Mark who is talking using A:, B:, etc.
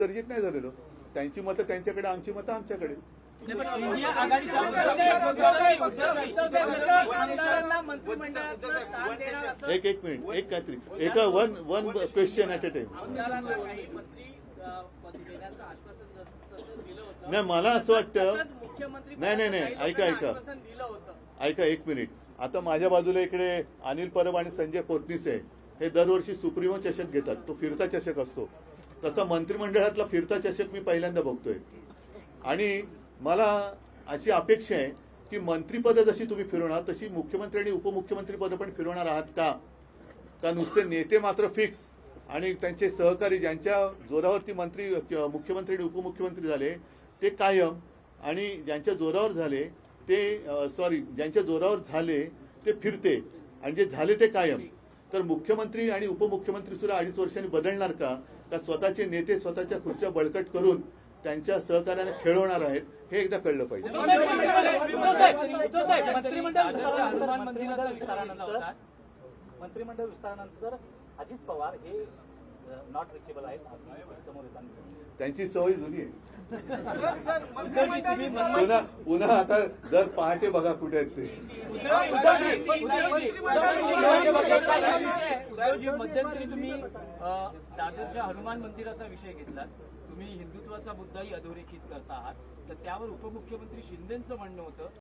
A: चर्चेत नाही झालेलो. त्यांची मतं त्यांच्याकडे, आमची मतं आमच्याकडे.
B: इंडिया आघाडीच्या
A: एक मिनिट, एक काहीतरी एका one question at a time. नाही, मला असं वाटतं, नाही, ऐका एक मिनिट. आता माझ्या बाजूला इकडे अनिल परब आणि संजय पोतनीस आहे. हे दरवर्षी सुप्रीमो चषक घेतात. तो फिरता चषक असतो. तसा मंत्रिमंडळातला फिरता चषक मी पहिल्यांदा बघतोय. आणि मला अशी अपेक्षा आहे की मंत्रीपदं जशी तुम्ही फिरवणार तशी मुख्यमंत्री आणि उपमुख्यमंत्री पदं पण फिरवणार आहात का नुसते नेते मात्र फिक्स आणि त्यांचे सहकारी ज्यांच्या जोरावरती मंत्री, मुख्यमंत्री आणि उपमुख्यमंत्री झाले ते कायम, आणि ज्यांच्या जोरावर झाले ते ज्यांच्या जोरावर झाले ते फिरते, आणि जे झाले ते कायम. तर मुख्यमंत्री आणि उपमुख्यमंत्री सुद्धा 2.5 वर्षांनी बदलणार का स्वतःचे नेते स्वतःच्या खुर्च्या बळकट करून त्यांच्या सहकार्याने खेळवणार आहेत, हे एकदा कळलं पाहिजे.
B: मंत्रिमंडळ विस्तारानंतर अजित पवार हे नॉट रिचेबल आहेत समोर येतात.
A: त्यांची सवय जुनी आहे. पुन्हा आता दर पहाटे बघा कुठे आहेत ते.
B: मध्यंतरी तुम्ही दादरच्या हनुमान मंदिराचा विषय घेतला. तुम्ही हिंदुत्वाचा मुद्दाही अधोरेखित करता आहात. तर त्यावर उपमुख्यमंत्री शिंदेचं म्हणणं होतं